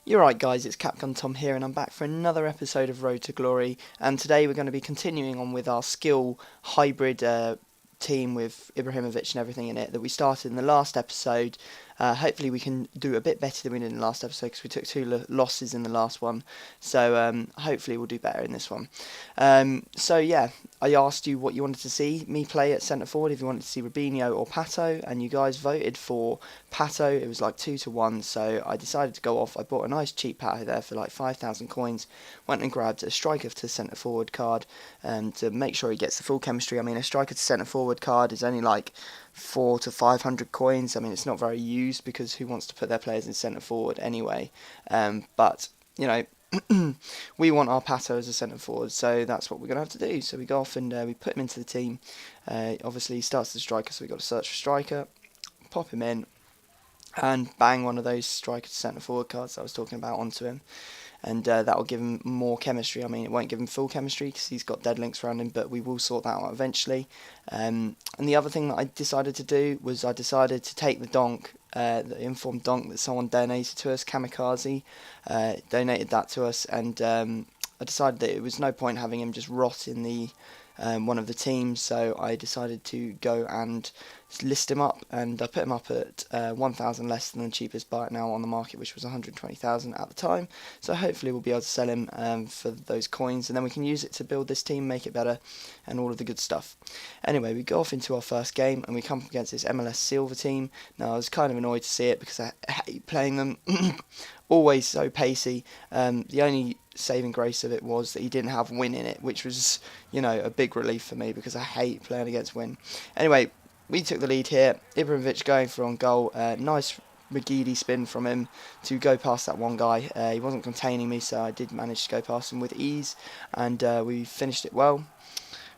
You're right, guys, it's Capcom Tom here, and I'm back for another episode of Road to Glory. And today we're going to be continuing on with our skill hybrid team with Ibrahimovic and everything in it that we started in the last episode. Hopefully, we can do a bit better than we did in the last episode because we took two losses in the last one. So, hopefully, we'll do better in this one. So, I asked you what you wanted to see me play at centre forward, if you wanted to see Rubinho or Pato, and you guys voted for Pato. It was like 2-1, so I decided to go off. I bought a nice cheap Pato there for like 5,000 coins. Went and grabbed a striker to centre forward card to make sure he gets the full chemistry. I mean, a striker to centre forward card is only like 400 to 500 coins. I mean, it's not very used because who wants to put their players in centre forward anyway? But you know, we want our Pato as a centre forward, so that's what we're going to have to do. So we go off and we put him into the team. Obviously, he starts as a striker, so we've got to search for striker, pop him in, and bang one of those striker to centre forward cards that I was talking about onto him. And that will give him more chemistry. I mean, it won't give him full chemistry because he's got dead links around him, but we will sort that out eventually. And the other thing that I decided to do was I decided to take the donk, the informed donk that someone donated to us, Kamikaze, donated that to us, and I decided that it was no point having him just rot in the one of the teams, so I decided to go and list him up, and I put him up at 1,000 less than the cheapest buy it now on the market, which was 120,000 at the time. So hopefully we'll be able to sell him for those coins, and then we can use it to build this team, make it better, and all of the good stuff. Anyway, we go off into our first game, and we come up against this MLS Silver team. Now I was kind of annoyed to see it because I hate playing them. Always so pacey. The only saving grace of it was that he didn't have win in it, which was, a big relief for me because I hate playing against win. Anyway, we took the lead here. Ibrahimovic going for on goal. Nice McGeady spin from him to go past that one guy. He wasn't containing me, so I did manage to go past him with ease, and we finished it well.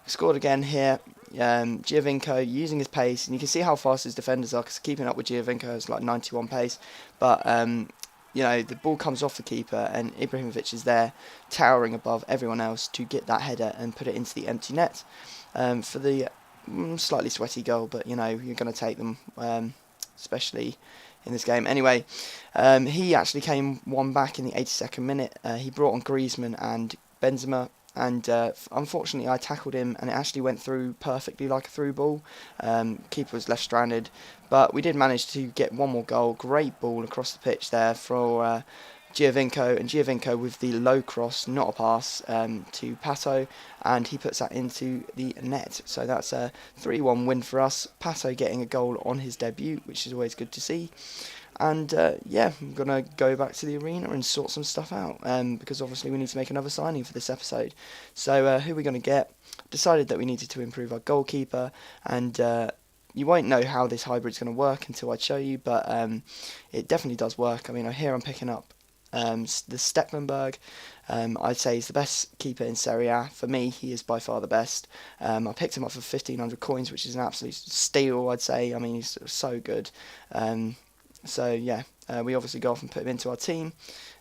Scored again here. Giovinco using his pace, and you can see how fast his defenders are because keeping up with Giovinco is like 91 pace, but the ball comes off the keeper and Ibrahimovic is there towering above everyone else to get that header and put it into the empty net for the slightly sweaty goal, but you're going to take them, especially in this game. Anyway, he actually came one back in the 82nd minute. He brought on Griezmann and Benzema, and unfortunately I tackled him and it actually went through perfectly like a through ball. Keeper was left stranded, but we did manage to get one more goal. Great ball across the pitch there for Giovinco, and Giovinco with the low cross, not a pass, to Pato, and he puts that into the net. So that's a 3-1 win for us. Pato getting a goal on his debut, which is always good to see. And I'm going to go back to the arena and sort some stuff out, because obviously we need to make another signing for this episode. So who are we going to get? Decided that we needed to improve our goalkeeper, and you won't know how this hybrid's going to work until I show you, but it definitely does work. I mean, here I'm picking up the Stecklenburg. I'd say he's the best keeper in Serie A. For me, he is by far the best. I picked him up for 1,500 coins, which is an absolute steal, I'd say. I mean, he's so good. We obviously go off and put him into our team.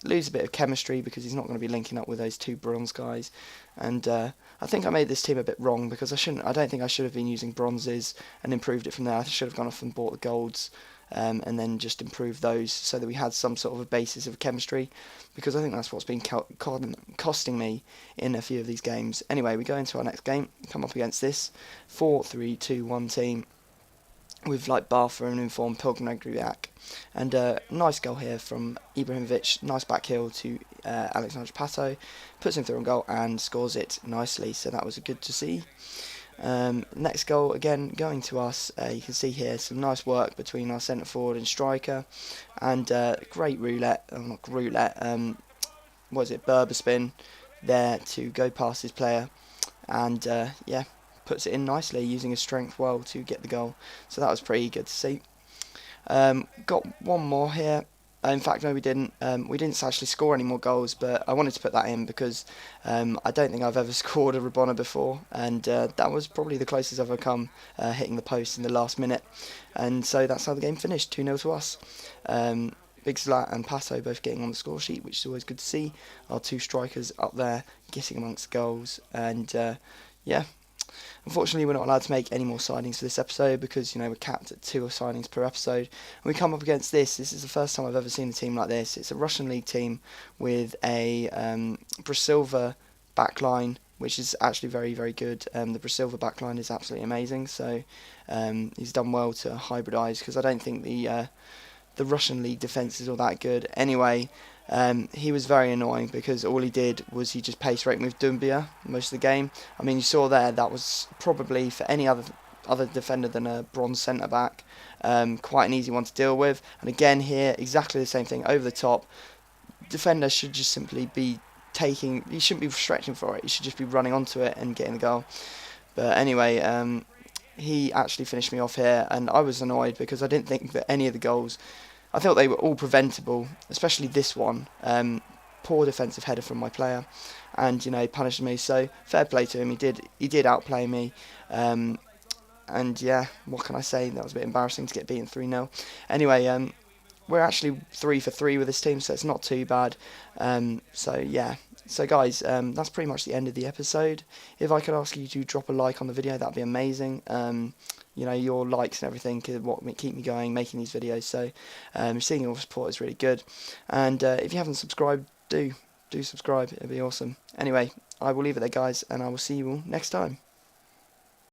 Lose a bit of chemistry because he's not going to be linking up with those two bronze guys. And I think I made this team a bit wrong because I don't think I should have been using bronzes and improved it from there. I should have gone off and bought the golds. And then just improve those so that we had some sort of a basis of chemistry, because I think that's what's been costing me in a few of these games. Anyway, we go into our next game, come up against this 4-3-2-1 team with like Bartha and informed Pilgrimagriac, and nice goal here from Ibrahimovic, nice back heel to Alexandre Pato, puts him through on goal and scores it nicely, so that was good to see. Next goal again going to us. You can see here some nice work between our centre forward and striker, and great Berber spin there to go past his player, and puts it in nicely using his strength well to get the goal. So that was pretty good to see. Got one more here. In fact, no, we didn't. We didn't actually score any more goals, but I wanted to put that in because I don't think I've ever scored a Rabona before, and that was probably the closest I've ever come, hitting the post in the last minute. And so that's how the game finished, 2-0 to us. Big Zlat and Pato both getting on the score sheet, which is always good to see. Our two strikers up there getting amongst goals, and Unfortunately, we're not allowed to make any more signings for this episode because, we're capped at 2 signings per episode. And we come up against this. This is the first time I've ever seen a team like this. It's a Russian League team with a Brasilva backline, which is actually very, very good. The Brasilva backline is absolutely amazing. So he's done well to hybridise, because I don't think the Russian League defence is all that good. Anyway, he was very annoying because all he did was he just pace rate with Dumbia most of the game. I mean, you saw there, that was probably, for any other defender than a bronze centre back, quite an easy one to deal with. And again here, exactly the same thing, over the top. Defender should just simply be he shouldn't be stretching for it, he should just be running onto it and getting the goal. But anyway, he actually finished me off here, and I was annoyed because I didn't think that any of the goals, I thought they were all preventable, especially this one. Poor defensive header from my player, and punished me. So fair play to him. He did outplay me. And yeah, what can I say? That was a bit embarrassing to get beaten 3-0. Anyway, we're actually 3 for 3 with this team, so it's not too bad. So yeah. So guys, that's pretty much the end of the episode. If I could ask you to drop a like on the video, that'd be amazing. Your likes and everything could keep me going, making these videos. So seeing your support is really good. And if you haven't subscribed, do subscribe. It'd be awesome. Anyway, I will leave it there, guys, and I will see you all next time.